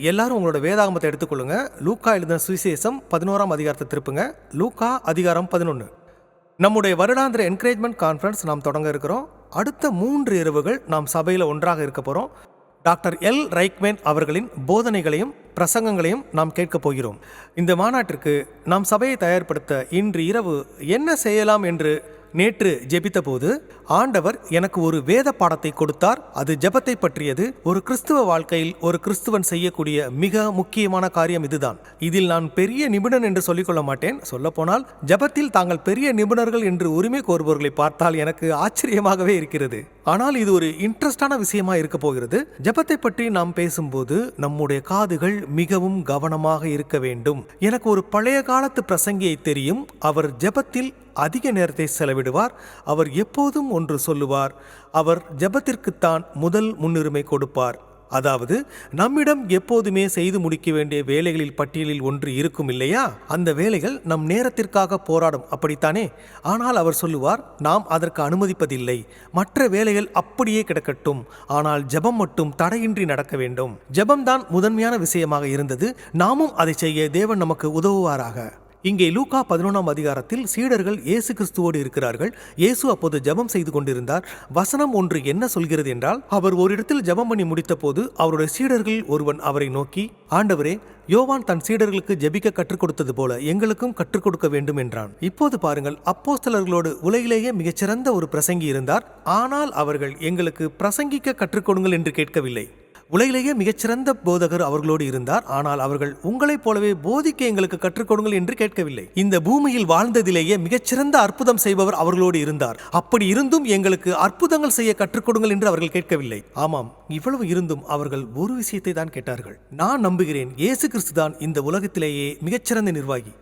எல்லாரும் உங்களோட வேதாகமத்தை எடுத்துக்கொள்ளுங்க. லூக்கா எழுதின சுவிசேஷம் 11ஆம் அதிகாரத்தை திருப்புங்க. லூக்கா அதிகாரம் 11. நம்முடைய வருடாந்திர என்கரேஜ்மெண்ட் கான்ஃபரன்ஸ் நாம் தொடங்க இருக்கிறோம். அடுத்த 3 இரவுகள் நாம் சபையில் ஒன்றாக இருக்க போகிறோம். டாக்டர் எல் ரைக்மேன் அவர்களின் போதனைகளையும் பிரசங்கங்களையும் நாம் கேட்கப் போகிறோம். இந்த மாநாட்டிற்கு நாம் சபையை தயார்படுத்த இன்று இரவு என்ன செய்யலாம் என்று நேற்று ஜெபித்த போது ஆண்டவர் எனக்கு ஒரு வேத பாடத்தை கொடுத்தார். அது ஜெபத்தை பற்றியது. ஒரு கிறிஸ்துவ வாழ்க்கையில் ஒரு கிறிஸ்துவன் செய்யக்கூடிய மிக முக்கியமான காரியம் இதுதான். இதில் நான் பெரிய நிபுணன் என்று சொல்லிக்கொள்ள மாட்டேன். சொல்லப்போனால் ஜெபத்தில் தாங்கள் பெரிய நிபுணர்கள் என்று உரிமை கோருபவர்களை பார்த்தால் எனக்கு ஆச்சரியமாகவே இருக்கிறது. ஆனால் இது ஒரு இன்ட்ரெஸ்டான விஷயமா இருக்க போகிறது. ஜெபத்தை பற்றி நாம் பேசும்போது நம்முடைய காதுகள் மிகவும் கவனமாக இருக்க வேண்டும். எனக்கு ஒரு பழைய காலத்து பிரசங்கியை தெரியும். அவர் ஜெபத்தில் அதிக நேரத்தை செலவிடுவார். அவர் எப்போதும் ஒன்று சொல்லுவார். அவர் ஜெபத்திற்குத்தான் முதல் முன்னுரிமை கொடுப்பார். அதாவது நம்மிடம் எப்போதுமே செய்து முடிக்க வேண்டிய வேலைகளில் பட்டியலில் ஒன்று இருக்கும் இல்லையா? அந்த வேலைகள் நம் நேரத்திற்காக போராடும், அப்படித்தானே? ஆனால் அவர் சொல்லுவார், நாம் அதற்கு அனுமதிப்பதில்லை. மற்ற வேலைகள் அப்படியே கிடக்கட்டும், ஆனால் ஜெபம் மட்டும் தடையின்றி நடக்க வேண்டும். ஜெபம்தான் முதன்மையான விஷயமாக இருந்தது. நாமும் அதை செய்ய தேவன் நமக்கு உதவுவாராக. இங்கே லூக்கா 11ஆம் அதிகாரத்தில் சீடர்கள் இயேசு கிறிஸ்துவோடு இருக்கிறார்கள். இயேசு அப்போது ஜெபம் செய்து கொண்டிருந்தார். வசனம் ஒன்று என்ன சொல்கிறது என்றால், அவர் ஒரு இடத்தில் ஜெபம் பண்ணி முடித்த போது அவருடைய சீடர்கள் ஒருவன் அவரை நோக்கி, ஆண்டவரே, யோவான் தன் சீடர்களுக்கு ஜெபிக்க கற்றுக் கொடுத்தது போல எங்களுக்கும் கற்றுக் கொடுக்க வேண்டும் என்றான். இப்போது பாருங்கள், அப்போஸ்தலர்களோடு உலகிலேயே மிகச்சிறந்த ஒரு பிரசங்கி இருந்தார். ஆனால் அவர்கள் எங்களுக்கு பிரசங்கிக்க கற்றுக் கொடுங்கள் என்று கேட்கவில்லை. உலகிலேயே மிகச்சிறந்த போதகர் அவர்களோடு இருந்தார். ஆனால் அவர்கள் உங்களைப் போலவே போதிக்க எங்களுக்கு கற்றுக் கொடுங்கள் என்று கேட்கவில்லை. இந்த பூமியில் வாழ்ந்ததிலேயே மிகச்சிறந்த அற்புதம் செய்பவர் அவர்களோடு இருந்தார். அப்படி இருந்தும் எங்களுக்கு அற்புதங்கள் செய்ய கற்றுக் கொடுங்கள் என்று அவர்கள் கேட்கவில்லை. ஆமாம், இவ்வளவு இருந்தும் அவர்கள் ஒரு விஷயத்தை தான் கேட்டார்கள். நான் நம்புகிறேன், இயேசு கிறிஸ்து தான் இந்த உலகத்திலேயே மிகச்சிறந்த நிர்வாகி.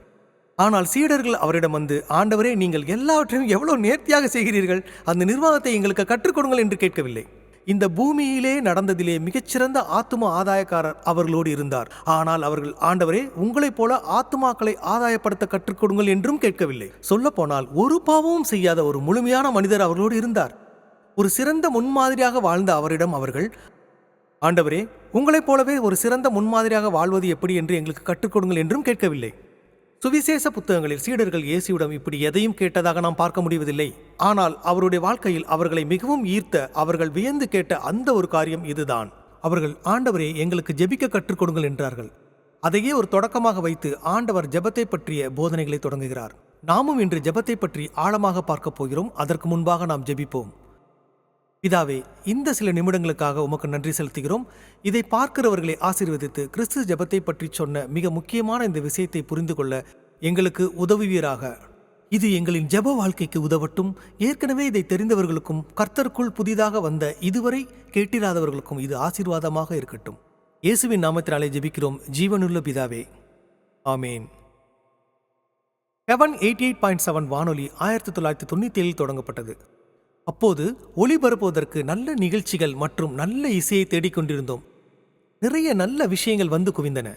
ஆனால் சீடர்கள் அவரிடம் வந்து, ஆண்டவரே, நீங்கள் எல்லாவற்றையும் எவ்வளவு நேர்த்தியாக செய்கிறீர்கள், அந்த நிர்வாகத்தை எங்களுக்கு கற்றுக் கொடுங்கள் என்று கேட்கவில்லை. இந்த பூமியிலே நடந்ததிலே மிகச்சிறந்த ஆத்தும ஆதாயக்காரர் அவர்களோடு இருந்தார். ஆனால் அவர்கள், ஆண்டவரே, உங்களைப் போல ஆத்துமாக்களை ஆதாயப்படுத்த கற்றுக் கொடுங்கள் என்றும் கேட்கவில்லை. சொல்ல போனால் ஒரு பாவமும் செய்யாத ஒரு முழுமையான மனிதர் அவர்களோடு இருந்தார். ஒரு சிறந்த முன்மாதிரியாக வாழ்ந்த அவரிடம் அவர்கள், ஆண்டவரே, உங்களைப் போலவே ஒரு சிறந்த முன்மாதிரியாக வாழ்வது எப்படி என்று எங்களுக்கு கற்றுக் கொடுங்கள் என்றும் கேட்கவில்லை. சுவிசேஷ புத்தகங்களில் சீடர்கள் இயேசுவிடம் இப்படி எதையும் கேட்டதாக நாம் பார்க்க முடிவதில்லை. ஆனால் அவருடைய வாழ்க்கையில் அவர்களை மிகவும் ஈர்த்த, அவர்கள் வியந்து கேட்ட அந்த ஒரு காரியம் இதுதான். அவர்கள், ஆண்டவரே, எங்களுக்கு ஜெபிக்க கற்றுக் கொடுங்கள் என்றார்கள். அதையே ஒரு தொடக்கமாக வைத்து ஆண்டவர் ஜெபத்தை பற்றிய போதனைகளை தொடங்குகிறார். நாமும் இன்று ஜெபத்தை பற்றி ஆழமாக பார்க்க போகிறோம். அதற்கு முன்பாக நாம் ஜெபிப்போம். பிதாவே, இந்த சில நிமிடங்களுக்காக உமக்கு நன்றி செலுத்துகிறோம். இதை பார்க்கிறவர்களை ஆசீர்வதித்து கிறிஸ்து ஜெபத்தை பற்றி சொன்ன மிக முக்கியமான இந்த விஷயத்தை புரிந்து கொள்ள எங்களுக்கு உதவுவீராக. இது எங்களின் ஜெப வாழ்க்கைக்கு உதவட்டும். ஏற்கனவே இதை தெரிந்தவர்களுக்கும் கர்த்தருக்குள் புதிதாக வந்த இதுவரை கேட்டிராதவர்களுக்கும் இது ஆசீர்வாதமாக இருக்கட்டும். இயேசுவின் நாமத்தினாலே ஜெபிக்கிறோம் ஜீவனுள்ள பிதாவே, ஆமேன். ஹெவன் 88.7 வானொலி 1997 தொடங்கப்பட்டது. அப்போது ஒளிபரப்புவதற்கு நல்ல நிகழ்ச்சிகள் மற்றும் நல்ல இசையை தேடிக்கொண்டிருந்தோம். நிறைய நல்ல விஷயங்கள் வந்து குவிந்தன.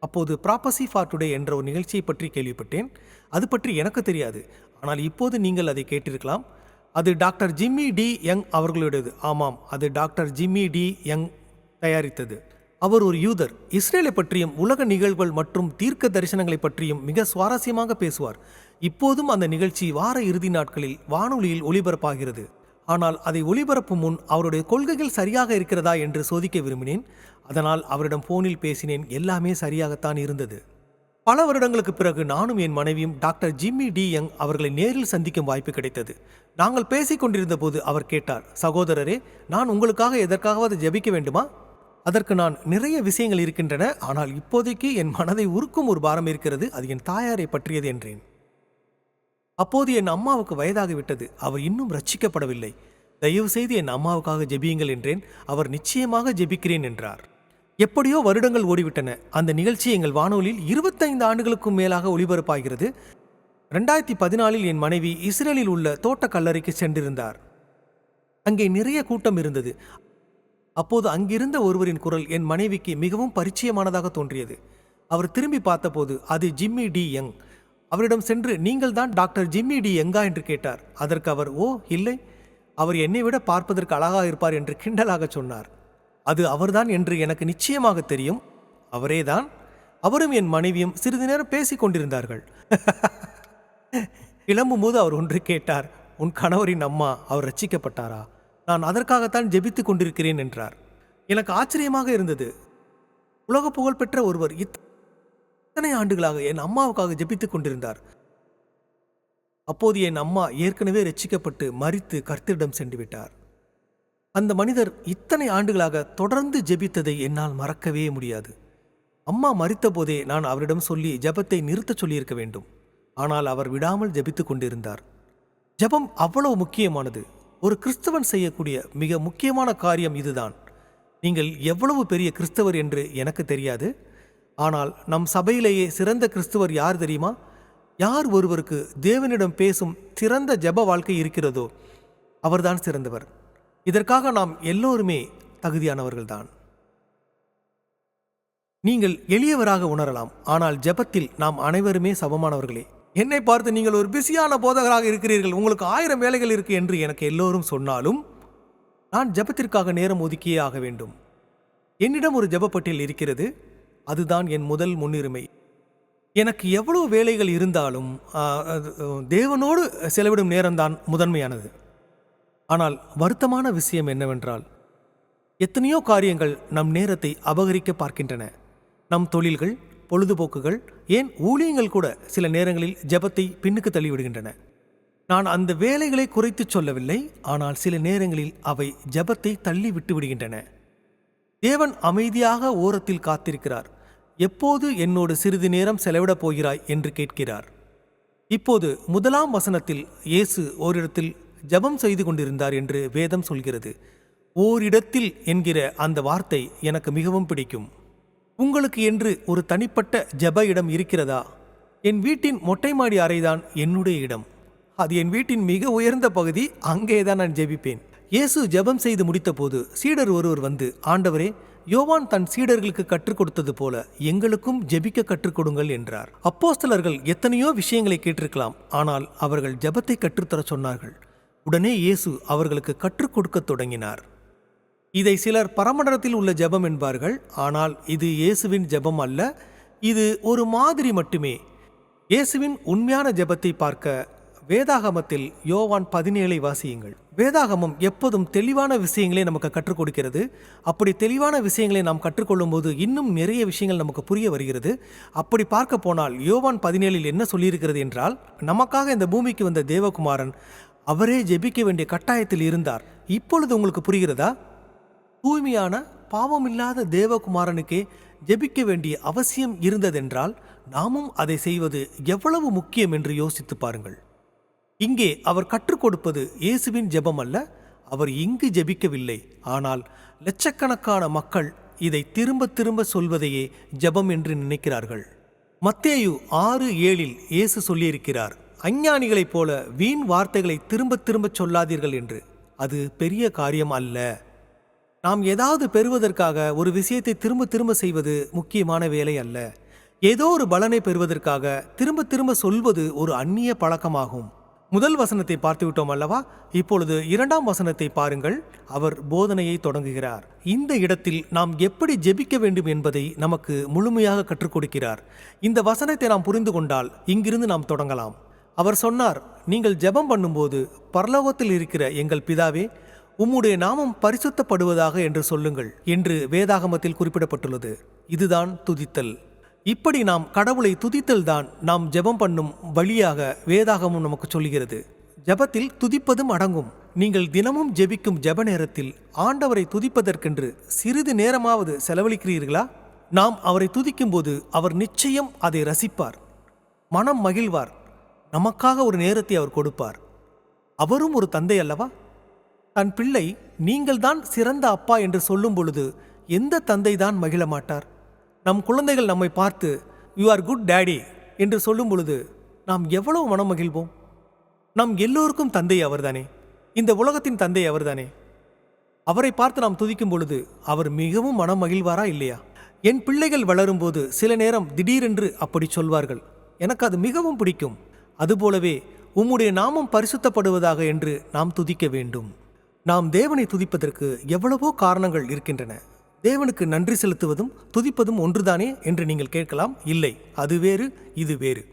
அப்போது ப்ராப்பசி ஃபார் டுடே என்ற ஒரு நிகழ்ச்சியை பற்றி கேள்விப்பட்டேன். அது பற்றி எனக்கு தெரியாது. ஆனால் இப்போது நீங்கள் அதை கேட்டிருக்கலாம். அது டாக்டர் ஜிம்மி டி யங் அவர்களுடையது. ஆமாம், அது டாக்டர் ஜிம்மி டி யங் தயாரித்தது. அவர் ஒரு யூதர். இஸ்ரேலை பற்றியும் உலக நிகழ்வுகள் மற்றும் தீர்க்க தரிசனங்களை பற்றியும் மிக சுவாரஸ்யமாக பேசுவார். இப்போதும் அந்த நிகழ்ச்சி வார இறுதி நாட்களில் வானொலியில் ஒளிபரப்பாகிறது. ஆனால் அதை ஒளிபரப்பும் முன் அவருடைய கொள்கைகள் சரியாக இருக்கிறதா என்று சோதிக்க விரும்பினேன். அதனால் அவரிடம் போனில் பேசினேன். எல்லாமே சரியாகத்தான் இருந்தது. பல வருடங்களுக்கு பிறகு நானும் என் மனைவியும் டாக்டர் ஜிம்மி டி யங் அவர்களை நேரில் சந்திக்கும் வாய்ப்பு கிடைத்தது. நாங்கள் பேசிக் கொண்டிருந்த போது அவர் கேட்டார், சகோதரரே, நான் உங்களுக்காக எதற்காகவது ஜெபிக்க வேண்டுமா? அதற்கு நான், நிறைய விஷயங்கள் இருக்கின்றன, ஆனால் இப்போதைக்கு என் மனதை உருக்கும் ஒரு பாரம் இருக்கிறது. அது என் தாயாரை பற்றியது என்றேன். அப்போது என் அம்மாவுக்கு வயதாகிவிட்டது. அவர் இன்னும் ரட்சிக்கப்படவில்லை. தயவு செய்து என் அம்மாவுக்காக ஜெபியுங்கள் என்றேன். அவர் நிச்சயமாக ஜெபிக்கிறேன் என்றார். எப்படியோ வருடங்கள் ஓடிவிட்டன. அந்த நிகழ்ச்சி எங்கள் வானொலியில் 25 ஆண்டுகளுக்கும் மேலாக ஒளிபரப்பாகிறது. 2014 என் மனைவி இஸ்ரேலில் உள்ள தோட்ட கல்லறைக்கு சென்றிருந்தார். அங்கே நிறைய கூட்டம் இருந்தது. அப்போது அங்கிருந்த ஒருவரின் குரல் என் மனைவிக்கு மிகவும் பரிச்சயமானதாக தோன்றியது. அவர் திரும்பி பார்த்தபோது அது ஜிம்மி டி யங். அவரிடம் சென்று, நீங்கள் தான் டாக்டர் ஜிம்மி டி யங்கா என்று கேட்டார். அதற்கு அவர், ஓ இல்லை, அவர் என்னை விட பார்ப்பதற்கு அழகாக இருப்பார் என்று கிண்டலாக சொன்னார். அது அவர்தான் என்று எனக்கு நிச்சயமாக தெரியும். அவரேதான். அவரும் என் மனைவியும் சிறிது நேரம் பேசிக் கொண்டிருந்தார்கள். கிளம்பும்போது அவர் ஒன்று கேட்டார். உன் கணவரின் அம்மா அவர் ரட்சிக்கப்பட்டாரா? நான் அதற்காகத்தான் ஜெபித்துக் கொண்டிருக்கிறேன் என்றார். எனக்கு ஆச்சரியமாக இருந்தது. உலக புகழ்பெற்ற ஒருவர் இத்தனை ஆண்டுகளாக என் அம்மாவுக்காக ஜெபித்துக் கொண்டிருந்தார். அப்போது என் அம்மா ஏற்கனவே ரட்சிக்கப்பட்டு மரித்து கர்த்தரிடம் சென்று விட்டார். அந்த மனிதர் இத்தனை ஆண்டுகளாக தொடர்ந்து ஜெபித்ததை என்னால் மறக்கவே முடியாது. அம்மா மரித்த போதே நான் அவரிடம் சொல்லி ஜெபத்தை நிறுத்தச் சொல்லியிருக்க வேண்டும். ஆனால் அவர் விடாமல் ஜெபித்துக் கொண்டிருந்தார். ஜெபம் அவ்வளவு முக்கியமானது. ஒரு கிறிஸ்தவன் செய்யக்கூடிய மிக முக்கியமான காரியம் இதுதான். நீங்கள் எவ்வளவு பெரிய கிறிஸ்தவர் என்று எனக்கு தெரியாது. ஆனால் நம் சபையிலேயே சிறந்த கிறிஸ்தவர் யார் தெரியுமா? யார் ஒருவருக்கு தேவனிடம் பேசும் சிறந்த ஜெப வாழ்க்கை இருக்கிறதோ அவர்தான் சிறந்தவர். இதற்காக நாம் எல்லோருமே தகுதியானவர்கள்தான். நீங்கள் எளியவராக உணரலாம், ஆனால் ஜெபத்தில் நாம் அனைவருமே சமமானவர்களே. என்னை பார்த்து நீங்கள் ஒரு பிஸியான போதகராக இருக்கிறீர்கள், உங்களுக்கு 1000 வேலைகள் இருக்கு என்று எனக்கு எல்லோரும் சொன்னாலும் நான் ஜெபத்திற்காக நேரம் ஒதுக்கியே ஆக வேண்டும். என்னிடம் ஒரு ஜெபப்பட்டியல் இருக்கிறது. அதுதான் என் முதல் முன்னுரிமை. எனக்கு எவ்வளவு வேலைகள் இருந்தாலும் தேவனோடு செலவிடும் நேரம்தான் முதன்மையானது. ஆனால் வருத்தமான விஷயம் என்னவென்றால், எத்தனையோ காரியங்கள் நம் நேரத்தை அபகரிக்க பார்க்கின்றன. நம் தொழில்கள், பொழுதுபோக்குகள், ஏன் ஊழியங்கள் கூட சில நேரங்களில் ஜெபத்தை பின்னுக்கு தள்ளிவிடுகின்றன. நான் அந்த வேலைகளை குறைத்து சொல்லவில்லை, ஆனால் சில நேரங்களில் அவை ஜெபத்தை தள்ளி விட்டு விடுகின்றன. தேவன் அமைதியாக ஓரத்தில் காத்திருக்கிறார். எப்போது என்னோடு சிறிது நேரம் செலவிடப் போகிறாய் என்று கேட்கிறார். இப்போது 1ஆம் வசனத்தில் இயேசு ஓரிடத்தில் ஜெபம் செய்து கொண்டிருந்தார் என்று வேதம் சொல்கிறது. ஓரிடத்தில் என்கிற அந்த வார்த்தை எனக்கு மிகவும் பிடிக்கும். உங்களுக்கு என்று ஒரு தனிப்பட்ட ஜெப இடம் இருக்கிறதா? என் வீட்டின் மொட்டை மாடி அறைதான் என்னுடைய இடம். அது என் வீட்டின் மிக உயர்ந்த பகுதி. அங்கேதான் நான் ஜெபிப்பேன். இயேசு ஜெபம் செய்து முடித்த போது சீடர் ஒருவர் வந்து, ஆண்டவரே, யோவான் தன் சீடர்களுக்கு கற்றுக் கொடுத்தது போல எங்களுக்கும் ஜெபிக்க கற்றுக் கொடுங்கள் என்றார். அப்போஸ்தலர்கள் எத்தனையோ விஷயங்களை கேட்டிருக்கலாம், ஆனால் அவர்கள் ஜெபத்தை கற்றுத்தர சொன்னார்கள். உடனே இயேசு அவர்களுக்கு கற்றுக் கொடுக்க தொடங்கினார். இதை சிலர் பரமண்டலத்தில் உள்ள ஜெபம் என்பார்கள். ஆனால் இது இயேசுவின் ஜெபம் அல்ல, இது ஒரு மாதிரி மட்டுமே. இயேசுவின் உண்மையான ஜெபத்தை பார்க்க வேதாகமத்தில் யோவான் 17 வாசியுங்கள். வேதாகமம் எப்போதும் தெளிவான விஷயங்களே நமக்கு கற்றுக் கொடுக்கிறது. அப்படி தெளிவான விஷயங்களை நாம் கற்றுக்கொள்ளும் போது இன்னும் நிறைய விஷயங்கள் நமக்கு புரிய வருகிறது. அப்படி பார்க்க போனால் யோவான் 17 என்ன சொல்லியிருக்கிறது என்றால், நமக்காக இந்த பூமிக்கு வந்த தேவகுமாரன் அவரே ஜெபிக்க வேண்டிய கட்டாயத்தில் இருந்தார். இப்பொழுது உங்களுக்கு புரிகிறதா? தூய்மையான பாவமில்லாத தேவகுமாரனுக்கே ஜெபிக்க வேண்டிய அவசியம் இருந்ததென்றால் நாமும் அதை செய்வது எவ்வளவு முக்கியம் என்று யோசித்து பாருங்கள். இங்கே அவர் கற்றுக் கொடுப்பது இயேசுவின் ஜெபம் அல்ல. அவர் இங்கு ஜெபிக்கவில்லை, ஆனால் லட்சக்கணக்கான மக்கள் இதை திரும்ப திரும்ப சொல்வதையே ஜெபம் என்று நினைக்கிறார்கள். மத்தேயு 6:7 இயேசு சொல்லியிருக்கிறார், அஞ்ஞானிகளைப் போல வீண் வார்த்தைகளை திரும்ப திரும்ப சொல்லாதீர்கள் என்று. அது பெரிய காரியம் அல்ல. நாம் ஏதாவது பெறுவதற்காக ஒரு விஷயத்தை திரும்ப திரும்ப செய்வது முக்கியமான வேலை அல்ல. ஏதோ ஒரு பலனை பெறுவதற்காக திரும்ப திரும்ப சொல்வது ஒரு அந்நிய பழக்கமாகும். முதல் வசனத்தை பார்த்து விட்டோம் அல்லவா? இப்பொழுது 2ஆம் வசனத்தை பாருங்கள். அவர் போதனையை தொடங்குகிறார். இந்த இடத்தில் நாம் எப்படி ஜெபிக்க வேண்டும் என்பதை நமக்கு முழுமையாக கற்றுக் கொடுக்கிறார். இந்த வசனத்தை நாம் புரிந்து கொண்டால் இங்கிருந்து நாம் தொடங்கலாம். அவர் சொன்னார், நீங்கள் ஜெபம் பண்ணும்போது பரலோகத்தில் இருக்கிற எங்கள் பிதாவே, உம்முடைய நாமம் பரிசுத்தப்படுவதாக என்று சொல்லுங்கள் என்று வேதாகமத்தில் குறிப்பிடப்பட்டுள்ளது. இதுதான் துதித்தல். இப்படி நாம் கடவுளை துதித்தல் தான் நாம் ஜெபம் பண்ணும் வழியாக வேதாகமும் நமக்கு சொல்கிறது. ஜெபத்தில் துதிப்பதும் அடங்கும். நீங்கள் தினமும் ஜெபிக்கும் ஜெப நேரத்தில் ஆண்டவரை துதிப்பதற்கென்று சிறிது நேரமாவது செலவழிக்கிறீர்களா? நாம் அவரை துதிக்கும் போது அவர் நிச்சயம் அதை ரசிப்பார், மனம் மகிழ்வார். நமக்காக ஒரு நேரத்தை அவர் கொடுப்பார். அவரும் ஒரு தந்தை அல்லவா? தன் பிள்ளை நீங்கள் தான் சிறந்த அப்பா என்று சொல்லும் பொழுது எந்த தந்தை தான் மகிழ மாட்டார்? நம் குழந்தைகள் நம்மை பார்த்து யூ ஆர் குட் டேடி என்று சொல்லும் பொழுது நாம் எவ்வளவு மனம் மகிழ்வோம். நம் எல்லோருக்கும் தந்தை அவர்தானே. இந்த உலகத்தின் தந்தை அவர்தானே. அவரை பார்த்து நாம் துதிக்கும் பொழுது அவர் மிகவும் மனம் மகிழ்வாரா இல்லையா? என் பிள்ளைகள் வளரும்போது சில நேரம் திடீரென்று அப்படி சொல்வார்கள். எனக்கு அது மிகவும் பிடிக்கும். அதுபோலவே உம்முடைய நாமம் பரிசுத்தப்படுவதாக என்று நாம் துதிக்க வேண்டும். நாம் தேவனை துதிப்பதற்கு எவ்வளவோ காரணங்கள் இருக்கின்றன. தேவனுக்கு நன்றி செலுத்துவதும் துதிப்பதும் ஒன்றுதானே என்று நீங்கள் கேட்கலாம். இல்லை, அது வேறு, இது வேறு.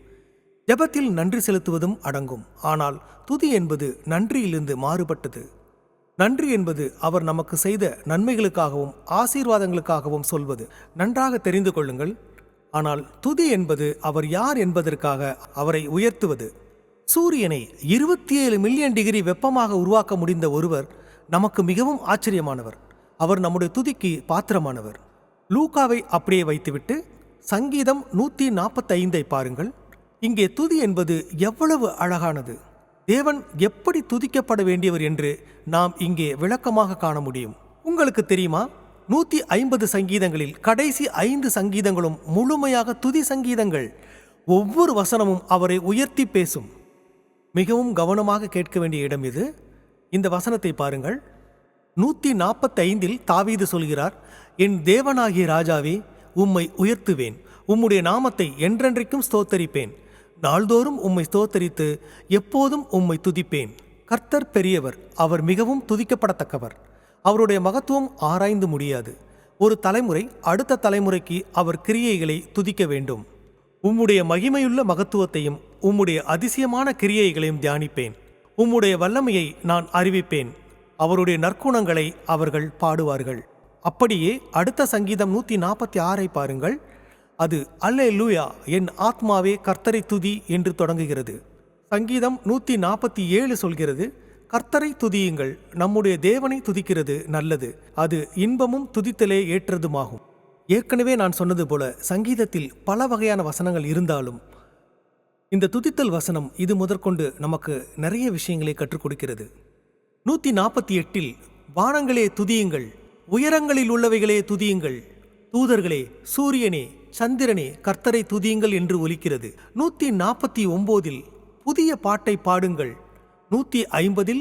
ஜெபத்தில் நன்றி செலுத்துவதும் அடங்கும். ஆனால் துதி என்பது நன்றியிலிருந்து மாறுபட்டது. நன்றி என்பது அவர் நமக்கு செய்த நன்மைகளுக்காகவும் ஆசீர்வாதங்களுக்காகவும் சொல்வது. நன்றாக தெரிந்து கொள்ளுங்கள். ஆனால் துதி என்பது அவர் யார் என்பதற்காக அவரை உயர்த்துவது. சூரியனை 27 மில்லியன் டிகிரி வெப்பமாக உருவாக்க முடிந்த ஒருவர் நமக்கு மிகவும் ஆச்சரியமானவர். அவர் நம்முடைய துதிக்கு பாத்திரமானவர். லூக்காவை அப்படியே வைத்துவிட்டு சங்கீதம் 145 பாருங்கள். இங்கே துதி என்பது எவ்வளவு அழகானது. தேவன் எப்படி துதிக்கப்பட வேண்டியவர் என்று நாம் இங்கே விளக்கமாக காண முடியும். உங்களுக்கு தெரியுமா, 150 சங்கீதங்களில் கடைசி 5 சங்கீதங்களும் முழுமையாக துதி சங்கீதங்கள். ஒவ்வொரு வசனமும் அவரை உயர்த்தி பேசும். மிகவும் கவனமாக கேட்க வேண்டிய இடம் இது. இந்த வசனத்தை பாருங்கள். 145 தாவீது சொல்கிறார், என் தேவனாகிய ராஜாவே, உம்மை உயர்த்துவேன், உம்முடைய நாமத்தை என்றென்றைக்கும் ஸ்தோத்தரிப்பேன், நாள்தோறும் உம்மை ஸ்தோத்தரித்து எப்போதும் உம்மை துதிப்பேன். கர்த்தர் பெரியவர், அவர் மிகவும் துதிக்கப்படத்தக்கவர். அவருடைய மகத்துவம் ஆராய்ந்து முடியாது. ஒரு தலைமுறை அடுத்த தலைமுறைக்கு அவர் கிரியைகளை துதிக்க வேண்டும். உம்முடைய மகிமையுள்ள மகத்துவத்தையும் உம்முடைய அதிசயமான கிரியைகளையும் தியானிப்பேன். உம்முடைய வல்லமையை நான் அறிவிப்பேன். அவருடைய நற்குணங்களை அவர்கள் பாடுவார்கள். அப்படியே அடுத்த சங்கீதம் 146 பாருங்கள். அது அல்லேலூயா, என் ஆத்மாவே கர்த்தரை துதி என்று தொடங்குகிறது. சங்கீதம் 147 சொல்கிறது, கர்த்தரை துதியுங்கள், நம்முடைய தேவனை துதிக்கிறது நல்லது, அது இன்பமும் துதித்தலே ஏற்றதுமாகும். ஏற்கனவே நான் சொன்னது போல சங்கீதத்தில் பல வகையான வசனங்கள் இருந்தாலும் இந்த துதித்தல் வசனம் இது முதற்கொண்டு நமக்கு நிறைய விஷயங்களை கற்றுக் கொடுக்கிறது. 148 வானங்களே துதியுங்கள், உயரங்களில் உள்ளவைகளே துதியுங்கள், தூதர்களே, சூரியனே, சந்திரனே, கர்த்தரை துதியுங்கள் என்று ஒலிக்கிறது. 149 புதிய பாட்டை பாடுங்கள். 150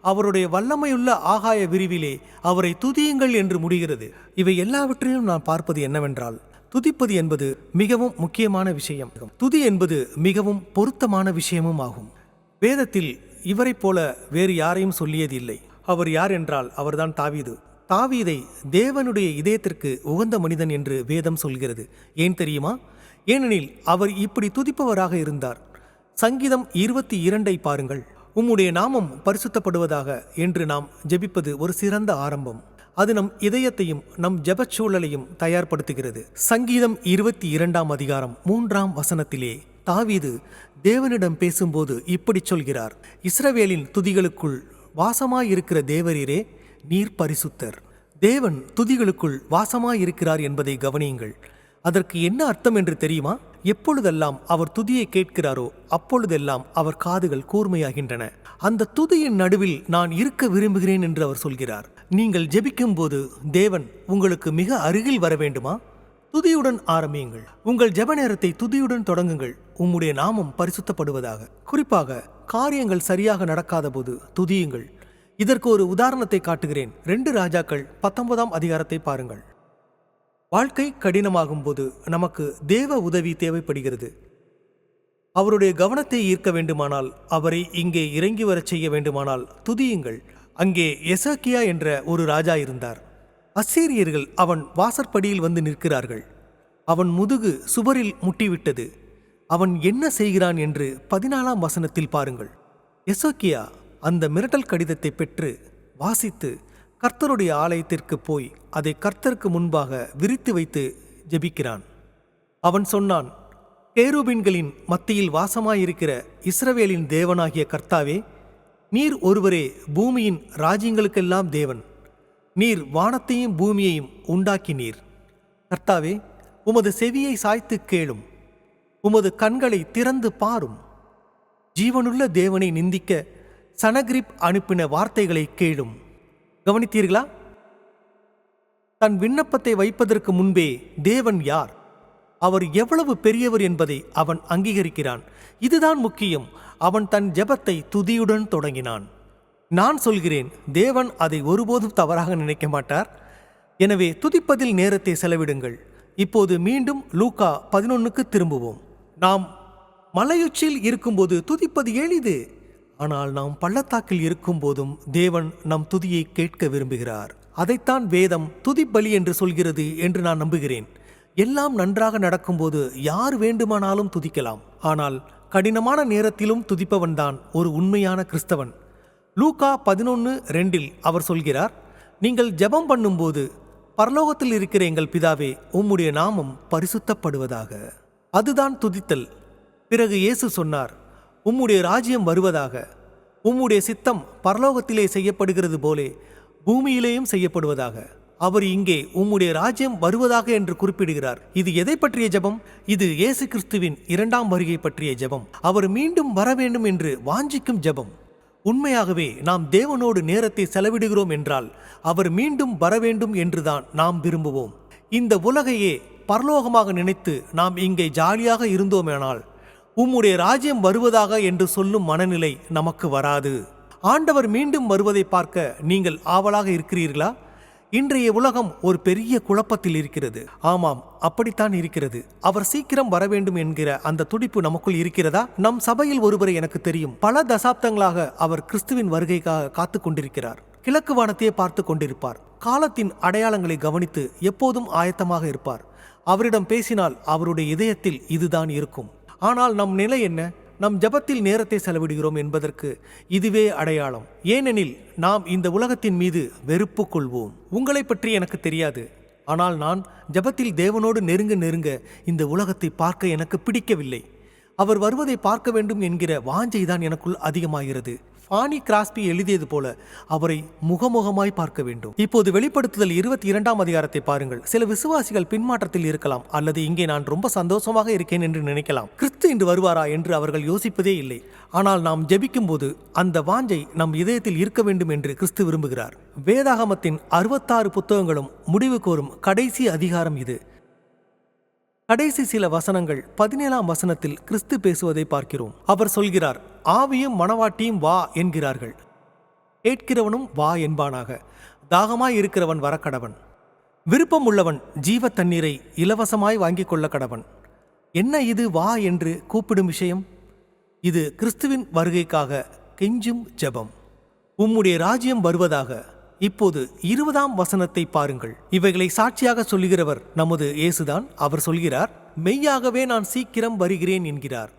அவருடைய வல்லமையுள்ள ஆகாய விரிவிலே அவரை துதியுங்கள் என்று முடிகிறது. இவை எல்லாவற்றையும் நான் பார்ப்பது என்னவென்றால், துதிப்பது என்பது மிகவும் முக்கியமான விஷயம். துதி என்பது மிகவும் பொருத்தமான விஷயமும் ஆகும். வேதத்தில் இவரைப் போல வேறு யாரையும் சொல்லியது இல்லை. அவர் யார் என்றால் அவர்தான் தாவீது. தாவீதை தேவனுடைய இதயத்திற்கு உகந்த மனிதன் என்று வேதம் சொல்கிறது. ஏன் தெரியுமா? ஏனெனில் அவர் இப்படி துதிப்பவராக இருந்தார். சங்கீதம் 22 பாருங்கள். உம்முடைய நாமம் பரிசுத்தப்படுவதாக என்று நாம் ஜெபிப்பது ஒரு சிறந்த ஆரம்பம். அது நம் இதயத்தையும் நம் ஜெபச்சூழலையும் தயார்படுத்துகிறது. சங்கீதம் 22 அதிகாரம் 3 வசனத்திலே தாவீது தேவனிடம் பேசும்போது இப்படி சொல்கிறார், இஸ்ரவேலின் துதிகளுக்குள் வாசமாயிருக்கிற தேவரீரே, நீர் பரிசுத்தர். தேவன் துதிகளுக்குள் வாசமாயிருக்கிறார் என்பதை கவனியுங்கள். அதற்கு என்ன அர்த்தம் என்று தெரியுமா? எப்பொழுதெல்லாம் அவர் துதியை கேட்கிறாரோ அப்பொழுதெல்லாம் அவர் காதுகள் கூர்மையாகின்றன. அந்த துதியின் நடுவில் நான் இருக்க விரும்புகிறேன் என்று அவர் சொல்கிறார். நீங்கள் ஜெபிக்கும் போது தேவன் உங்களுக்கு மிக அருகில் வர வேண்டுமா? துதியுடன் ஆரம்பியுங்கள். உங்கள் ஜெப நேரத்தை துதியுடன் தொடங்குங்கள். உம்முடைய நாமம் பரிசுத்தப்படுவதாக. குறிப்பாக காரியங்கள் சரியாக நடக்காத போது துதியுங்கள். இதற்கு ஒரு உதாரணத்தை காட்டுகிறேன். 2 ராஜாக்கள் 19 அதிகாரத்தை பாருங்கள். வாழ்க்கை கடினமாகும் போது நமக்கு தேவ உதவி தேவைப்படுகிறது. அவருடைய கவனத்தை ஈர்க்க வேண்டுமானால், அவரை இங்கே இறங்கி வரச் செய்ய வேண்டுமானால் துதியுங்கள். அங்கே எசேக்கியா என்ற ஒரு ராஜா இருந்தார். அசீரியர்கள் அவன் வாசற்படியில் வந்து நிற்கிறார்கள். அவன் முதுகு சுவரில் முட்டிவிட்டது. அவன் என்ன செய்கிறான் என்று 14 வசனத்தில் பாருங்கள். எசேக்கியா அந்த மிரட்டல் கடிதத்தை பெற்று வாசித்து கர்த்தருடைய ஆலயத்திற்கு போய் அதை கர்த்தருக்கு முன்பாக விரித்து வைத்து ஜெபிக்கிறான். அவன் சொன்னான், கேருபீன்களின் மத்தியில் வாசமாயிருக்கிற இஸ்ரவேலின் தேவனாகிய கர்த்தாவே, நீர் ஒருவரே பூமியின் ராஜ்யங்களுக்கெல்லாம் தேவன். நீர் வானத்தையும் பூமியையும் உண்டாக்கினீர். கர்த்தாவே, உமது செவியை சாய்த்து கேளும், உமது கண்களை திறந்து பாரும். ஜீவனுள்ள தேவனை நிந்திக்க சனகிரிப் அனுப்பின வார்த்தைகளை கேளும். கவனித்தீர்களா? தன் விண்ணப்பத்தை வைப்பதற்கு முன்பே தேவன் யார், அவர் எவ்வளவு பெரியவர் என்பதை அவன் அங்கீகரிக்கிறான். இதுதான் முக்கியம். அவன் தன் ஜெபத்தை துதியுடன் தொடங்கினான். நான் சொல்கிறேன், தேவன் அதை ஒருபோதும் தவறாக நினைக்க மாட்டார். எனவே துதிப்பதில் நேரத்தை செலவிடுங்கள். இப்போது மீண்டும் லூக்கா 11க்கு திரும்புவோம். நாம் மலையுச்சியில் இருக்கும்போது துதிப்பது எளிது. ஆனால் நாம் பள்ளத்தாக்கில் இருக்கும் போதும் தேவன் நம் துதியை கேட்க விரும்புகிறார். அதைத்தான் வேதம் துதிப்பலி என்று சொல்கிறது என்று நான் நம்புகிறேன். எல்லாம் நன்றாக நடக்கும்போது யார் வேண்டுமானாலும் துதிக்கலாம். ஆனால் கடினமான நேரத்திலும் துதிப்பவன்தான் ஒரு உண்மையான கிறிஸ்தவன். லூக்கா 11:2 அவர் சொல்கிறார், நீங்கள் ஜெபம் பண்ணும்போது பரலோகத்தில் இருக்கிற எங்கள் பிதாவே, உம்முடைய நாமம் பரிசுத்தப்படுவதாக. அதுதான் துதித்தல். பிறகு இயேசு சொன்னார், உம்முடைய ராஜ்யம் வருவதாக. உம்முடைய சித்தம் பரலோகத்திலே செய்யப்படுகிறது போலே பூமியிலேயும் செய்யப்படுவதாக. அவர் இங்கே உம்முடைய ராஜ்யம் வருவதாக என்று குறிப்பிடுகிறார். இது எதை பற்றிய ஜெபம்? இது இயேசு கிறிஸ்துவின் 2ஆம் வருகை பற்றிய ஜெபம். அவர் மீண்டும் வர வேண்டும் என்று வாஞ்சிக்கும் ஜெபம். உண்மையாகவே நாம் தேவனோடு நேரத்தை செலவிடுகிறோம் என்றால் அவர் மீண்டும் வர வேண்டும் என்றுதான் நாம் விரும்புவோம். இந்த உலகையே பரலோகமாக நினைத்து நாம் இங்கே ஜாலியாக இருந்தோமேனால் உம்முடைய ராஜ்யம் வருவதாக என்று சொல்லும் மனநிலை நமக்கு வராது. ஆண்டவர் மீண்டும் வருவதை பார்க்க நீங்கள் ஆவலாக இருக்கிறீர்களா? இன்றைய உலகம் ஒரு பெரிய குழப்பத்தில் இருக்கிறது. ஆமாம், அப்படித்தான் இருக்கிறது. அவர் சீக்கிரம் வர வேண்டும் என்கிற அந்த துடிப்பு நமக்குள் இருக்கிறதா? நம் சபையில் ஒருவரை எனக்கு தெரியும். பல தசாப்தங்களாக அவர் கிறிஸ்துவின் வருகைக்காக காத்து கொண்டிருக்கிறார். கிழக்கு வானத்தையே பார்த்து கொண்டிருப்பார். காலத்தின் அடையாளங்களை கவனித்து எப்போதும் ஆயத்தமாக இருப்பார். அவரிடம் பேசினால் அவருடைய இதயத்தில் இதுதான் இருக்கும். ஆனால் நம் நிலை என்ன? நம் ஜெபத்தில் நேரத்தை செலவிடுகிறோம் என்பதற்கு இதுவே அடையாளம். ஏனெனில் நாம் இந்த உலகத்தின் மீது வெறுப்பு கொள்வோம். உங்களை பற்றி எனக்கு தெரியாது, ஆனால் நான் ஜெபத்தில் தேவனோடு நெருங்க இந்த உலகத்தை பார்க்க எனக்கு பிடிக்கவில்லை. அவர் வருவதை பார்க்க வேண்டும் என்கிற வாஞ்சை தான் எனக்குள் அதிகமாகிறது. ஃபானி கிராஸ்பி எழுதியது போல அவரை முகமுகமாய் பார்க்க வேண்டும். இப்போது வெளிப்படுத்துதல் 22ஆம் அதிகாரத்தை பாருங்கள். சில விசுவாசிகள் பின்மாற்றத்தில் இருக்கலாம், அல்லது இங்கே நான் ரொம்ப சந்தோஷமாக இருக்கேன் என்று நினைக்கலாம். கிறிஸ்து இன்று வருவாரா என்று அவர்கள் யோசிப்பதே இல்லை. ஆனால் நாம் ஜெபிக்கும் போது அந்த வாஞ்சை நம் இதயத்தில் இருக்க வேண்டும் என்று கிறிஸ்து விரும்புகிறார். வேதாகமத்தின் 66 புத்தகங்களும் முடிவு கோரும் கடைசி அதிகாரம் இது. கடைசி சில வசனங்கள் 17ஆம் வசனத்தில் கிறிஸ்து பேசுவதை பார்க்கிறோம். அவர் சொல்கிறார், ஆவியும் மணவாட்டியும் வா என்கிறார்கள். கேட்கிறவனும் வா என்பானாக. தாகமாய் இருக்கிறவன் வரக்கடவன். விருப்பம் உள்ளவன் ஜீவ தண்ணீரை இலவசமாய் வாங்கிக் கொள்ள கடவன். என்ன இது வா என்று கூப்பிடும் விஷயம்? இது கிறிஸ்துவின் வருகைக்காக கெஞ்சும் ஜெபம். உம்முடைய ராஜ்யம் வருவதாக. இப்போது 20ஆம் வசனத்தை பாருங்கள். இவைகளை சாட்சியாக சொல்லுகிறவர் நமது இயேசுதான். அவர் சொல்கிறார், மெய்யாகவே நான் சீக்கிரம் வருகிறேன் என்கிறார்.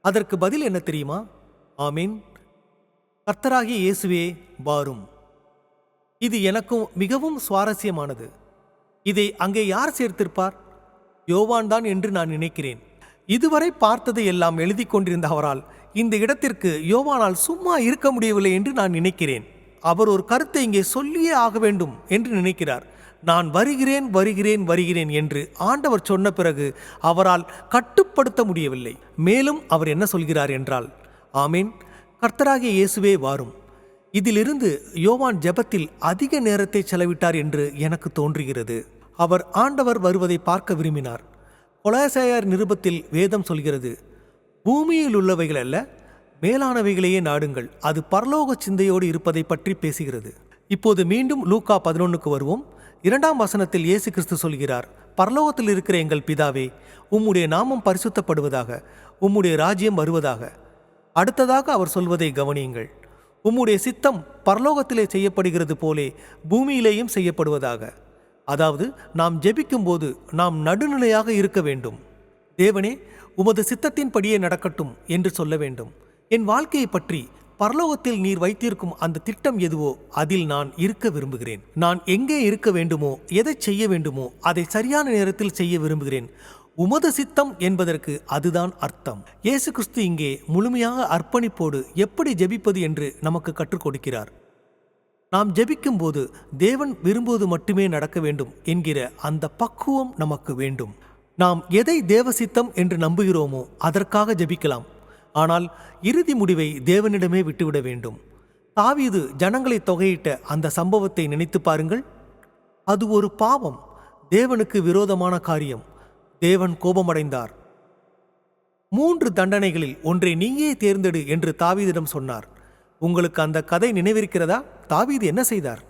அதற்கு பதில் என்ன தெரியுமா? ஆமீன். கர்த்தராகிய இயேசுவே வாரும். இது எனக்கும் மிகவும் சுவாரஸ்யமானது. இதை அங்கே யார் சேர்த்திருப்பார்? யோவான் தான் என்று நான் நினைக்கிறேன். இதுவரை பார்த்ததை எல்லாம் எழுதி கொண்டிருந்த அவரால் இந்த இடத்திற்கு யோவானால் சும்மா இருக்க முடியவில்லை என்று நான் நினைக்கிறேன். அவர் ஒரு கருத்தை இங்கே சொல்லியே ஆக வேண்டும் என்று நினைக்கிறார். நான் வருகிறேன் வருகிறேன் வருகிறேன் என்று ஆண்டவர் சொன்ன பிறகு அவரால் கட்டுப்படுத்த முடியவில்லை. மேலும் அவர் என்ன சொல்கிறார் என்றால், ஆமீன், கர்த்தராகிய இயேசுவே வாரும். இதிலிருந்து யோவான் ஜெபத்தில் அதிக நேரத்தை செலவிட்டார் என்று எனக்கு தோன்றுகிறது. அவர் ஆண்டவர் வருவதை பார்க்க விரும்பினார். கொலோசையர் நிருபத்தில் வேதம் சொல்கிறது, பூமியில் உள்ளவைகள் அல்ல, மேலானவைகளையே நாடுங்கள். அது பரலோக சிந்தையோடு இருப்பதை பற்றி பேசுகிறது. இப்போது மீண்டும் லூக்கா 11க்கு வருவோம். 2ஆம் வசனத்தில் இயேசு கிறிஸ்து சொல்கிறார், பரலோகத்தில் இருக்கிற எங்கள் பிதாவே, உம்முடைய நாமம் பரிசுத்தப்படுவதாக, உம்முடைய ராஜ்யம் வருவதாக. அடுத்ததாக அவர் சொல்வதை கவனியுங்கள். உம்முடைய சித்தம் பரலோகத்திலே செய்யப்படுகிறது போலே பூமியிலேயும் செய்யப்படுவதாக. அதாவது நாம் ஜெபிக்கும் போது நாம் நடுநிலையாக இருக்க வேண்டும். தேவனே, உமது சித்தத்தின்படியே நடக்கட்டும் என்று சொல்ல வேண்டும். என் வாழ்க்கையை பற்றி பரலோகத்தில் நீர் வைத்திருக்கும் அந்த திட்டம் எதுவோ அதில் நான் இருக்க விரும்புகிறேன். நான் எங்கே இருக்க வேண்டுமோ, எதை செய்ய வேண்டுமோ அதை சரியான நேரத்தில் செய்ய விரும்புகிறேன். உமது சித்தம் என்பதற்கு அதுதான் அர்த்தம். இயேசு கிறிஸ்து இங்கே முழுமையாக அர்ப்பணிப்போடு எப்படி ஜெபிப்பது என்று நமக்கு கற்றுக் கொடுக்கிறார். நாம் ஜெபிக்கும் போது தேவன் விரும்புவது மட்டுமே நடக்க வேண்டும் என்கிற அந்த பக்குவம் நமக்கு வேண்டும். நாம் எதை தேவ சித்தம் என்று நம்புகிறோமோ அதற்காக ஜெபிக்கலாம். ஆனால் இறுதி முடிவை தேவனிடமே விட்டுவிட வேண்டும். தாவீது ஜனங்களை தொகையிட்ட அந்த சம்பவத்தை நினைத்து பாருங்கள். அது ஒரு பாவம், தேவனுக்கு விரோதமான காரியம். தேவன் கோபமடைந்தார். 3 தண்டனைகளில் ஒன்றை நீயே தேர்ந்தெடு என்று தாவீதிடம் சொன்னார். உங்களுக்கு அந்த கதை நினைவிருக்கிறதா? தாவீது என்ன செய்தார்?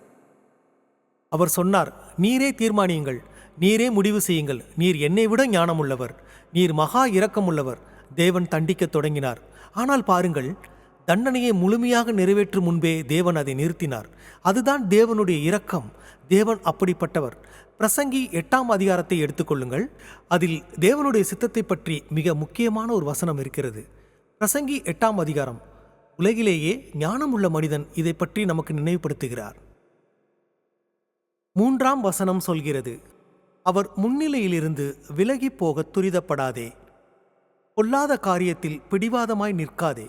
அவர் சொன்னார், நீரே தீர்மானியுங்கள், நீரே முடிவு செய்யுங்கள். நீர் என்னை விட ஞானமுள்ளவர், நீர் மகா இரக்கமுள்ளவர். தேவன் தண்டிக்க தொடங்கினார். ஆனால் பாருங்கள், தண்டனையை முழுமையாக நிறைவேற்றும் முன்பே தேவன் அதை நிறுத்தினார். அதுதான் தேவனுடைய இரக்கம். தேவன் அப்படிப்பட்டவர். பிரசங்கி 8ஆம் அதிகாரத்தை எடுத்துக்கொள்ளுங்கள். அதில் தேவனுடைய சித்தத்தை பற்றி மிக முக்கியமான ஒரு வசனம் இருக்கிறது. பிரசங்கி 8ஆம் அதிகாரம். உலகிலேயே ஞானமுள்ள மனிதன் இதை பற்றி நமக்கு நினைவுபடுத்துகிறார். 3ஆம் வசனம் சொல்கிறது, அவர் முன்னிலையிலிருந்து விலகி போக துரிதப்படாதே, பொல்லாத காரியத்தில் பிடிவாதமாய் நிற்காதே.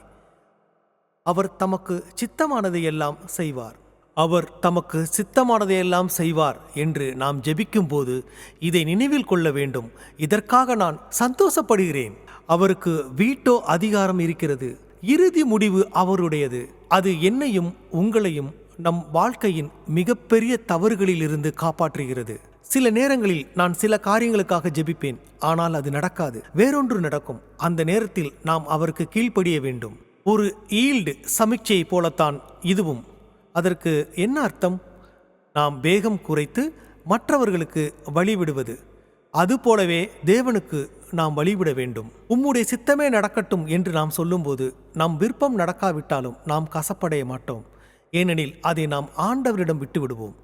அவர் தமக்கு சித்தமானதையெல்லாம் செய்வார். அவர் தமக்கு சித்தமானதையெல்லாம் செய்வார் என்று நாம் ஜெபிக்கும் போது இதை நினைவில் கொள்ள வேண்டும். இதற்காக நான் சந்தோஷப்படுகிறேன். அவருக்கு வீட்டோ அதிகாரம் இருக்கிறது. இறுதி முடிவு அவருடையது. அது என்னையும் உங்களையும் நம் வாழ்க்கையின் மிகப்பெரிய தவறுகளிலிருந்து காப்பாற்றுகிறது. சில நேரங்களில் நான் சில காரியங்களுக்காக ஜெபிப்பேன், ஆனால் அது நடக்காது. வேறொன்று நடக்கும். அந்த நேரத்தில் நாம் அவருக்கு கீழ்ப்படிய வேண்டும். ஒரு ஈல்டு சமிக்சையை போலத்தான் இதுவும். அதற்கு என்ன அர்த்தம்? நாம் வேகம் குறைத்து மற்றவர்களுக்கு வழிவிடுவது. அதுபோலவே தேவனுக்கு நாம் வழிவிட வேண்டும். உம்முடைய சித்தமே நடக்கட்டும் என்று நாம் சொல்லும்போது நம் விருப்பம் நடக்காவிட்டாலும் நாம் கசப்படைய மாட்டோம். ஏனெனில் அதை நாம் ஆண்டவரிடம் விட்டு விடுவோம்.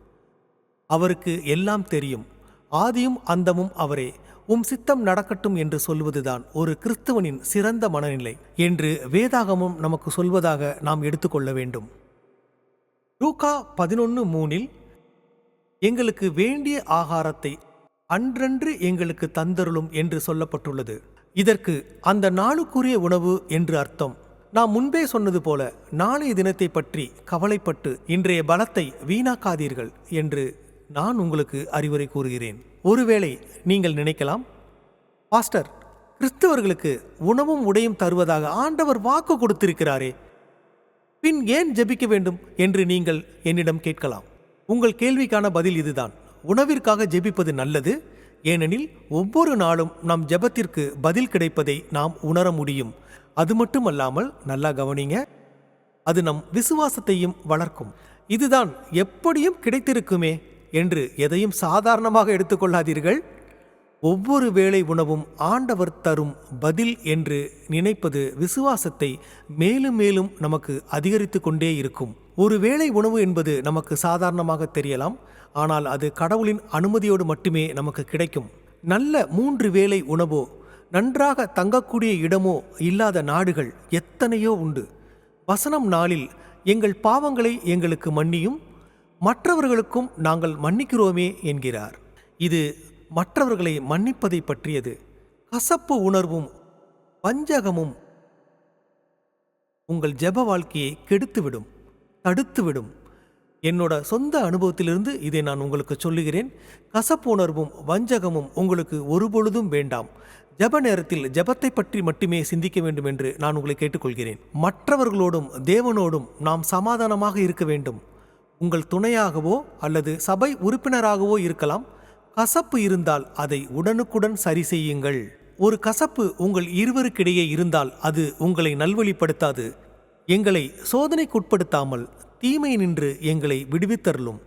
அவருக்கு எல்லாம் தெரியும். ஆதியும் அந்தமும் அவரே. உம் சித்தம் நடக்கட்டும் என்று சொல்வதுதான் ஒரு கிறிஸ்தவனின் சிறந்த மனநிலை என்று வேதாகமும் நமக்கு சொல்வதாக நாம் எடுத்துக்கொள்ள வேண்டும். லூக்கா 11:3 எங்களுக்கு வேண்டிய ஆகாரத்தை அன்றன்று எங்களுக்கு தந்தருளும் என்று சொல்லப்பட்டுள்ளது. இதற்கு அந்த நாளுக்குரிய உணவு என்று அர்த்தம். நாம் முன்பே சொன்னது போல நாளைய தினத்தை பற்றி கவலைப்பட்டு இன்றைய பலத்தை வீணாக்காதீர்கள் என்று நான் உங்களுக்கு அறிவுரை கூறுகிறேன். ஒருவேளை நீங்கள் நினைக்கலாம், பாஸ்டர், கிறிஸ்தவர்களுக்கு உணவும் உடையும் தருவதாக ஆண்டவர் வாக்கு கொடுத்திருக்கிறாரே, பின் ஏன் ஜெபிக்க வேண்டும் என்று நீங்கள் என்னிடம் கேட்கலாம். உங்கள் கேள்விக்கான பதில் இதுதான். உணவிற்காக ஜெபிப்பது நல்லது. ஏனெனில் ஒவ்வொரு நாளும் நம் ஜெபத்திற்கு பதில் கிடைப்பதை நாம் உணர முடியும். அது மட்டுமல்லாமல், நல்லா கவனிங்க, அது நம் விசுவாசத்தையும் வளர்க்கும். இதுதான் எப்படியும் கிடைத்திருக்குமே என்று எதையும் சாதாரணமாக எடுத்துக்கொள்ளாதீர்கள். ஒவ்வொரு வேளை உணவும் ஆண்டவர் தரும் பதில் என்று நினைப்பது விசுவாசத்தை மேலும் மேலும் நமக்கு அதிகரித்து கொண்டே இருக்கும். ஒரு வேளை உணவு என்பது நமக்கு சாதாரணமாக தெரியலாம், ஆனால் அது கடவுளின் அனுமதியோடு மட்டுமே நமக்கு கிடைக்கும். நல்ல 3 வேளை உணவோ நன்றாக தங்கக்கூடிய இடமோ இல்லாத நாடுகள் எத்தனையோ உண்டு. வசனம் 4 எங்கள் பாவங்களை எங்களுக்கு மன்னியும், மற்றவர்களுக்கும் நாங்கள் மன்னிக்கிறோமே என்கிறார். இது மற்றவர்களை மன்னிப்பதை பற்றியது. கசப்பு உணர்வும் வஞ்சகமும் உங்கள் ஜெப வாழ்க்கையை கெடுத்துவிடும், தடுத்துவிடும். என்னோட சொந்த அனுபவத்திலிருந்து இதை நான் உங்களுக்கு சொல்லுகிறேன். கசப்பு உணர்வும் வஞ்சகமும் உங்களுக்கு ஒருபொழுதும் வேண்டாம். ஜெப நேரத்தில் ஜெபத்தை பற்றி மட்டுமே சிந்திக்க வேண்டும் என்று நான் உங்களை கேட்டுக்கொள்கிறேன். மற்றவர்களோடும் தேவனோடும் நாம் சமாதானமாக இருக்க வேண்டும். உங்கள் துணையாகவோ அல்லது சபை உறுப்பினராகவோ இருக்கலாம். கசப்பு இருந்தால் அதை உடனுக்குடன் சரி செய்யுங்கள். ஒரு கசப்பு உங்கள் இருவருக்கிடையே இருந்தால் அது உங்களை நல்வழிப்படுத்தாது. எங்களை சோதனைக்குட்படுத்தாமல் தீமை நின்று எங்களை விடுவித்தருளும்.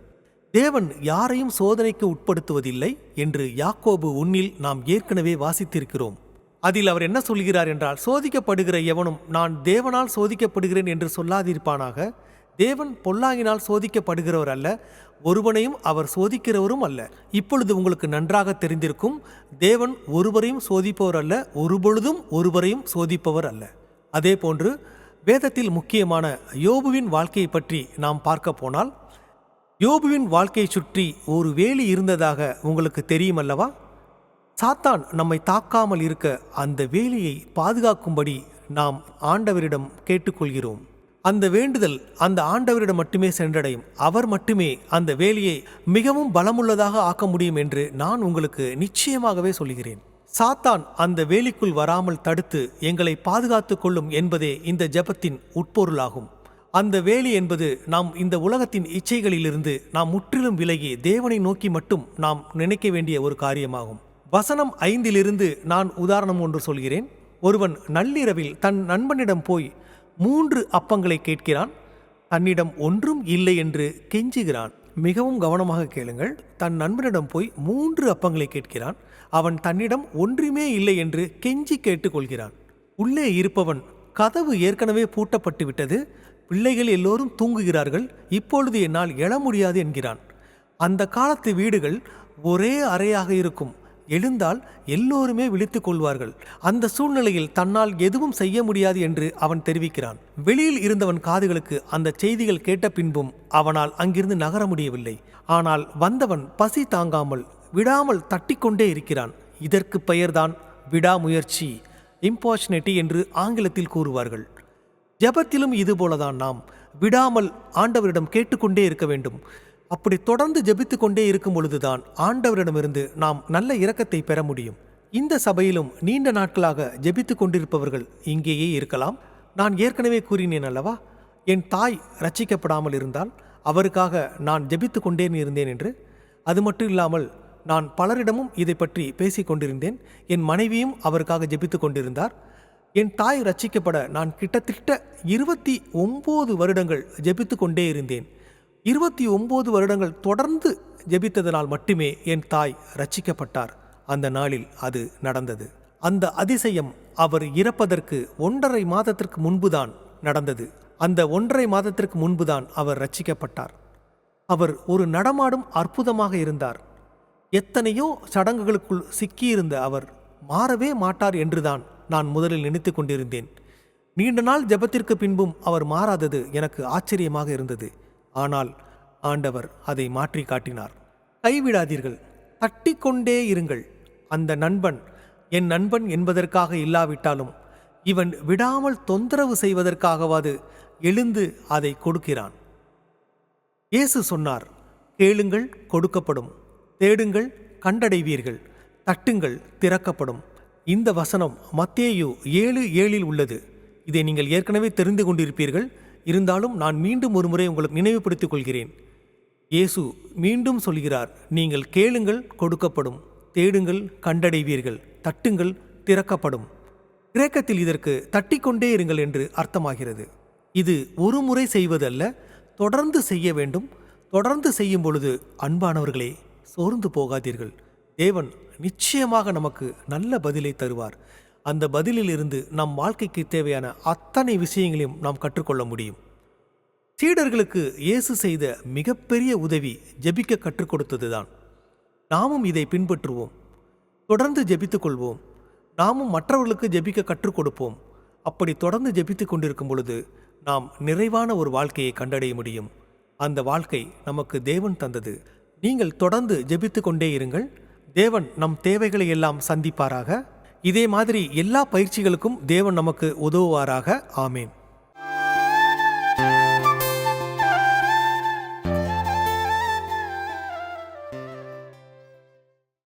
தேவன் யாரையும் சோதனைக்கு உட்படுத்துவதில்லை என்று யாக்கோபு 1 நாம் ஏற்கனவே வாசித்திருக்கிறோம். அதில் அவர் என்ன சொல்கிறார் என்றால், சோதிக்கப்படுகிற எவனும் நான் தேவனால் சோதிக்கப்படுகிறேன் என்று சொல்லாதிருப்பானாக. தேவன் பொல்லாங்கினால் சோதிக்கப்படுகிறவர் அல்ல, ஒருவனையும் அவர் சோதிக்கிறவரும் அல்ல. இப்பொழுது உங்களுக்கு நன்றாக தெரிந்திருக்கும், தேவன் ஒருவரையும் சோதிப்பவர் அல்ல, ஒருபொழுதும் ஒருவரையும் சோதிப்பவர் அல்ல. அதே போன்று வேதத்தில் முக்கியமான யோபுவின் வாழ்க்கையை பற்றி நாம் பார்க்க போனால், யோபுவின் வாழ்க்கையை சுற்றி ஒரு வேலி இருந்ததாக உங்களுக்கு தெரியுமல்லவா? சாத்தான் நம்மை தாக்காமல் இருக்க அந்த வேலியை பாதுகாக்கும்படி நாம் ஆண்டவரிடம் கேட்டுக்கொள்கிறோம். அந்த வேண்டுதல் அந்த ஆண்டவரிடம் மட்டுமே சென்றடையும். அவர் மட்டுமே அந்த வேலியை மிகவும் பலமுள்ளதாக ஆக்க முடியும் என்று நான் உங்களுக்கு நிச்சயமாகவே சொல்கிறேன். சாத்தான் அந்த வேலிக்குள் வராமல் தடுத்து எங்களை பாதுகாத்து கொள்ளும் என்பதே இந்த ஜெபத்தின் உட்பொருளாகும். அந்த வேலி என்பது நாம் இந்த உலகத்தின் இச்சைகளிலிருந்து நாம் முற்றிலும் விலகி தேவனை நோக்கி மட்டும் நாம் நினைக்க வேண்டிய ஒரு காரியமாகும். வசனம் 5 நான் உதாரணம் ஒன்று சொல்கிறேன். ஒருவன் நள்ளிரவில் தன் நண்பனிடம் போய் 3 அப்பங்களை கேட்கிறான். தன்னிடம் ஒன்றும் இல்லை என்று கெஞ்சுகிறான். மிகவும் கவனமாக கேளுங்கள். தன் நண்பனிடம் போய் 3 அப்பங்களை கேட்கிறான். அவன் தன்னிடம் ஒன்றுமே இல்லை என்று கெஞ்சி கேட்டுக்கொள்கிறான். உள்ளே இருப்பவன் கதவு ஏற்கனவே பூட்டப்பட்டு விட்டது, பிள்ளைகள் எல்லோரும் தூங்குகிறார்கள், இப்பொழுது என்னால் எழ முடியாது என்கிறான். அந்த காலத்து வீடுகள் ஒரே அறையாக இருக்கும். எழுந்தால் எல்லோருமே விழித்துக் கொள்வார்கள். அந்த சூழ்நிலையில் தன்னால் எதுவும் செய்ய முடியாது என்று அவன் தெரிவிக்கிறான். வெளியில் இருந்தவன் காதுகளுக்கு அந்த செய்திகள் கேட்ட பின்பும் அவனால் அங்கிருந்து நகர முடியவில்லை. ஆனால் வந்தவன் பசி தாங்காமல் விடாமல் தட்டிக்கொண்டே இருக்கிறான். இதற்கு பெயர்தான் விடாமுயற்சி, இம்பார்ச்சுனிட்டி என்று ஆங்கிலத்தில் கூறுவார்கள். ஜெபத்திலும் இதுபோலதான் நாம் விடாமல் ஆண்டவரிடம் கேட்டுக்கொண்டே இருக்க வேண்டும். அப்படி தொடர்ந்து ஜெபித்து கொண்டே இருக்கும் பொழுதுதான் ஆண்டவரிடமிருந்து நாம் நல்ல இரக்கத்தை பெற முடியும். இந்த சபையிலும் நீண்ட நாட்களாக ஜெபித்து கொண்டிருப்பவர்கள் இங்கேயே இருக்கலாம். நான் ஏற்கனவே கூறினேன் அல்லவா, என் தாய் ரட்சிக்கப்படாமல் இருந்தால் அவருக்காக நான் ஜெபித்து கொண்டே இருந்தேன் என்று. அது மட்டும் இல்லாமல் நான் பலரிடமும் இதை பற்றி பேசிக் கொண்டிருந்தேன். என் மனைவியும் அவருக்காக ஜெபித்து கொண்டிருந்தார். என் தாய் ரட்சிக்கப்பட நான் கிட்டத்தட்ட 29 வருடங்கள் ஜெபித்து கொண்டே இருந்தேன். 29 வருடங்கள் தொடர்ந்து ஜெபித்ததனால் மட்டுமே என் தாய் ரட்சிக்கப்பட்டார். அந்த நாளில் அது நடந்தது. அந்த அதிசயம் அவர் இறப்பதற்கு 1.5 மாதத்திற்கு முன்புதான் நடந்தது. அந்த 1.5 மாதத்திற்கு முன்புதான் அவர் ரட்சிக்கப்பட்டார். அவர் ஒரு நடமாடும் அற்புதமாக இருந்தார். எத்தனையோ சடங்குகளுக்குள் சிக்கியிருந்த அவர் மாறவே மாட்டார் என்றுதான் நான் முதலில் நினைத்து கொண்டிருந்தேன். நீண்ட நாள் ஜெபத்திற்கு பின்பும் அவர் மாறாதது எனக்கு ஆச்சரியமாக இருந்தது. ஆனால் ஆண்டவர் அதை மாற்றி காட்டினார். கைவிடாதீர்கள், தட்டிக்கொண்டே இருங்கள். அந்த நண்பன் என் நண்பன் என்பதற்காக இல்லாவிட்டாலும் இவன் விடாமல் தொந்தரவு செய்வதற்காகவாது எழுந்து அதை கொடுக்கிறான். இயேசு சொன்னார், கேளுங்கள் கொடுக்கப்படும், தேடுங்கள் கண்டடைவீர்கள், தட்டுங்கள் திறக்கப்படும். இந்த வசனம் மத்தேயு 7:7 உள்ளது. இதை நீங்கள் ஏற்கனவே தெரிந்து கொண்டிருப்பீர்கள். இருந்தாலும் நான் மீண்டும் ஒரு முறை உங்களுக்கு நினைவுபடுத்திக் கொள்கிறேன். இயேசு மீண்டும் சொல்கிறார், நீங்கள் கேளுங்கள் கொடுக்கப்படும், தேடுங்கள் கண்டடைவீர்கள், தட்டுங்கள் திறக்கப்படும். கிரேக்கத்தில் இதற்கு தட்டிக்கொண்டே இருங்கள் என்று அர்த்தமாகிறது. இது ஒரு முறை செய்வதல்ல, தொடர்ந்து செய்ய வேண்டும். தொடர்ந்து செய்யும் பொழுது அன்பானவர்களே, சோர்ந்து போகாதீர்கள். தேவன் நிச்சயமாக நமக்கு நல்ல பதிலை தருவார். அந்த பதிலில் இருந்து நம் வாழ்க்கைக்கு தேவையான அத்தனை விஷயங்களையும் நாம் கற்றுக்கொள்ள முடியும். சீடர்களுக்கு இயேசு செய்த மிகப்பெரிய உதவி ஜெபிக்க கற்றுக் கொடுத்ததுதான். நாமும் இதை பின்பற்றுவோம். தொடர்ந்து ஜெபித்துக் கொள்வோம். நாமும் மற்றவர்களுக்கு ஜெபிக்க கற்றுக் கொடுப்போம். அப்படி தொடர்ந்து ஜெபித்து கொண்டிருக்கும் பொழுது நாம் நிறைவான ஒரு வாழ்க்கையை கண்டடைய முடியும். அந்த வாழ்க்கை நமக்கு தேவன் தந்தது. நீங்கள் தொடர்ந்து ஜெபித்து கொண்டே இருங்கள். தேவன் நம் தேவைகளை எல்லாம் சந்திப்பாராக. இதே மாதிரி எல்லா பயிற்சிகளுக்கும் தேவன் நமக்கு உதவுவாராக. ஆமேன்.